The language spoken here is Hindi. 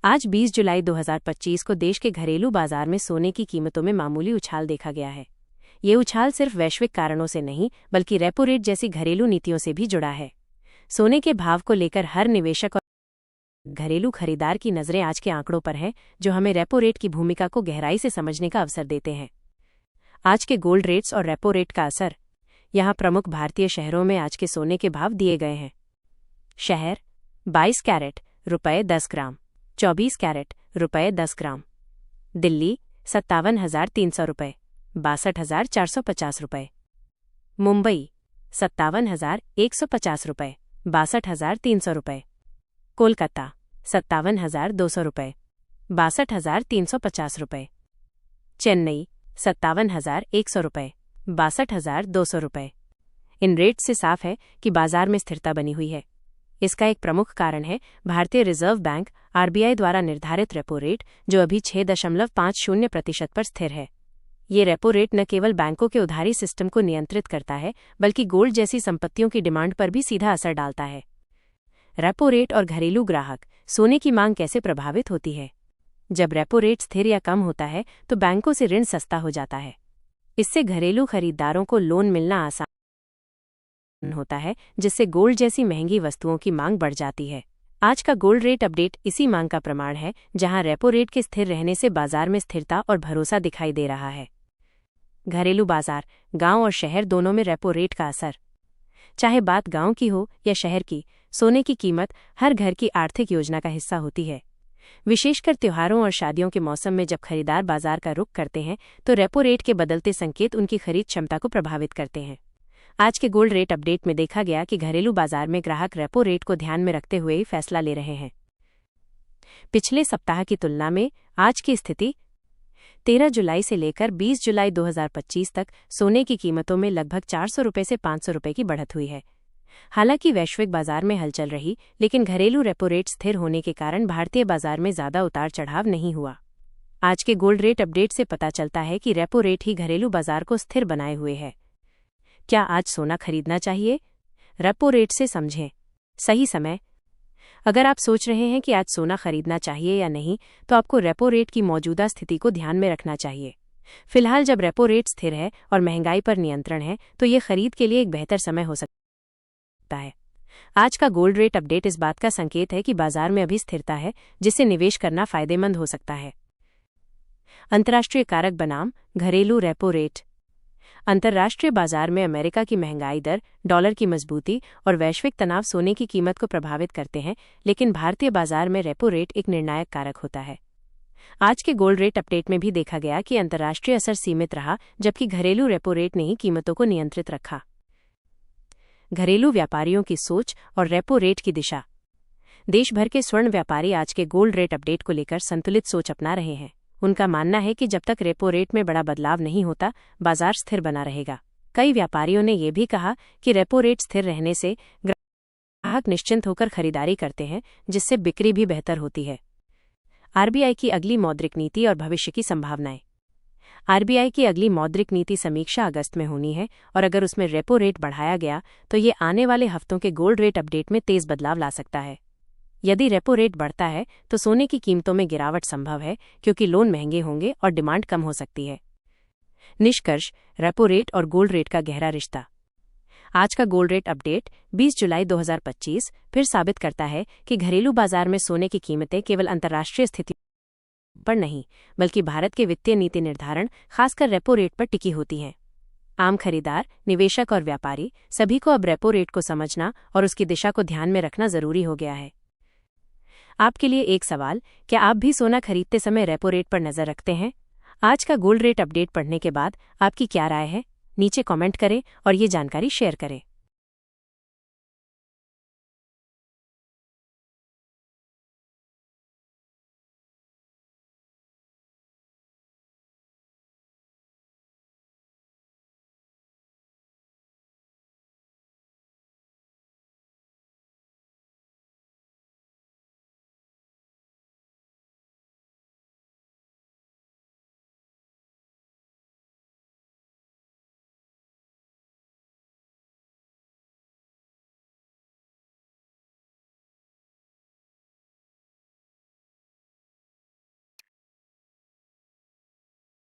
आज 20 जुलाई 2025 को देश के घरेलू बाजार में सोने की कीमतों में मामूली उछाल देखा गया है। ये उछाल सिर्फ वैश्विक कारणों से नहीं बल्कि रेपो रेट जैसी घरेलू नीतियों से भी जुड़ा है। सोने के भाव को लेकर हर निवेशक और घरेलू खरीदार की नज़रें आज के आंकड़ों पर हैं, जो हमें रेपो रेट की भूमिका को गहराई से समझने का अवसर देते हैं। आज के गोल्ड रेट्स और रेपो रेट का असर। यहाँ प्रमुख भारतीय शहरों में आज के सोने के भाव दिए गए हैं। शहर: 22 कैरेट रुपये 10 ग्राम, 24 कैरेट रुपये 10 ग्राम। दिल्ली: 57,300 रुपये, 62,450 रुपये। मुंबई: 57,150 रुपये, 62,300 रुपये। कोलकाता: 57,200 रुपये, 62,350 रुपये। चेन्नई: 57,100 रुपये, 62,200 रुपये। इन रेट से साफ है कि बाजार में स्थिरता बनी हुई है। इसका एक प्रमुख कारण है भारतीय रिजर्व बैंक आरबीआई द्वारा निर्धारित रेपो रेट, जो अभी 6.50% पर स्थिर है। ये रेपो रेट न केवल बैंकों के उधारी सिस्टम को नियंत्रित करता है बल्कि गोल्ड जैसी संपत्तियों की डिमांड पर भी सीधा असर डालता है। रेपो रेट और घरेलू ग्राहक सोने की मांग कैसे प्रभावित होती है? जब रेपो रेट स्थिर या कम होता है तो बैंकों से ऋण सस्ता हो जाता है। इससे घरेलू खरीदारों को लोन मिलना आसान होता है, जिससे गोल्ड जैसी महंगी वस्तुओं की मांग बढ़ जाती है। आज का गोल्ड रेट अपडेट इसी मांग का प्रमाण है, जहां रेपो रेट के स्थिर रहने से बाजार में स्थिरता और भरोसा दिखाई दे रहा है। घरेलू बाजार: गांव और शहर दोनों में रेपो रेट का असर। चाहे बात गांव की हो या शहर की, सोने की कीमत हर घर की आर्थिक योजना का हिस्सा होती है। विशेषकर त्योहारों और शादियों के मौसम में जब खरीदार बाजार का रुख करते हैं तो रेपो रेट के बदलते संकेत उनकी खरीद क्षमता को प्रभावित करते हैं। आज के गोल्ड रेट अपडेट में देखा गया कि घरेलू बाजार में ग्राहक रेपो रेट को ध्यान में रखते हुए ही फैसला ले रहे हैं। पिछले सप्ताह की तुलना में आज की स्थिति: 13 जुलाई से लेकर 20 जुलाई 2025 तक सोने की कीमतों में लगभग 400 रुपये से 500 रुपये की बढ़त हुई है। हालांकि वैश्विक बाजार में हलचल रही, लेकिन घरेलू रेपो रेट स्थिर होने के कारण भारतीय बाजार में ज्यादा उतार चढ़ाव नहीं हुआ। आज के गोल्ड रेट अपडेट से पता चलता है कि रेपो रेट ही घरेलू बाजार को स्थिर बनाए हुए है। क्या आज सोना खरीदना चाहिए? रेपो रेट से समझें सही समय। अगर आप सोच रहे हैं कि आज सोना खरीदना चाहिए या नहीं, तो आपको रेपो रेट की मौजूदा स्थिति को ध्यान में रखना चाहिए। फिलहाल जब रेपो रेट स्थिर है और महंगाई पर नियंत्रण है, तो ये खरीद के लिए एक बेहतर समय हो सकता है। आज का गोल्ड रेट अपडेट इस बात का संकेत है कि बाजार में अभी स्थिरता है, जिससे निवेश करना फायदेमंद हो सकता है। अंतर्राष्ट्रीय कारक बनाम घरेलू रेपो रेट। अंतर्राष्ट्रीय बाजार में अमेरिका की महंगाई दर, डॉलर की मजबूती और वैश्विक तनाव सोने की कीमत को प्रभावित करते हैं, लेकिन भारतीय बाजार में रेपो रेट एक निर्णायक कारक होता है। आज के गोल्ड रेट अपडेट में भी देखा गया कि अंतर्राष्ट्रीय असर सीमित रहा, जबकि घरेलू रेपो रेट ने ही कीमतों को नियंत्रित रखा। घरेलू व्यापारियों की सोच और रेपो रेट की दिशा। देश भर के स्वर्ण व्यापारी आज के गोल्ड रेट अपडेट को लेकर संतुलित सोच अपना रहे हैं। उनका मानना है कि जब तक रेपो रेट में बड़ा बदलाव नहीं होता, बाजार स्थिर बना रहेगा। कई व्यापारियों ने यह भी कहा कि रेपो रेट स्थिर रहने से ग्राहक निश्चिंत होकर खरीदारी करते हैं, जिससे बिक्री भी बेहतर होती है। आरबीआई की अगली मौद्रिक नीति और भविष्य की संभावनाएं। आरबीआई की अगली मौद्रिक नीति समीक्षा अगस्त में होनी है, और अगर उसमें रेपो रेट बढ़ाया गया तो ये आने वाले हफ्तों के गोल्ड रेट अपडेट में तेज बदलाव ला सकता है। यदि रेपो रेट बढ़ता है तो सोने की कीमतों में गिरावट संभव है, क्योंकि लोन महंगे होंगे और डिमांड कम हो सकती है। निष्कर्ष: रेपो रेट और गोल्ड रेट का गहरा रिश्ता। आज का गोल्ड रेट अपडेट 20 जुलाई 2025 फिर साबित करता है कि घरेलू बाजार में सोने की कीमतें केवल अंतर्राष्ट्रीय स्थिति पर नहीं बल्कि भारत के वित्तीय नीति निर्धारण, खासकर रेपो रेट पर टिकी होती हैं। आम खरीदार, निवेशक और व्यापारी सभी को अब रेपो रेट को समझना और उसकी दिशा को ध्यान में रखना जरूरी हो गया है। आपके लिए एक सवाल: क्या आप भी सोना खरीदते समय रेपो रेट पर नजर रखते हैं? आज का गोल्ड रेट अपडेट पढ़ने के बाद आपकी क्या राय है? नीचे कमेंट करें और ये जानकारी शेयर करें।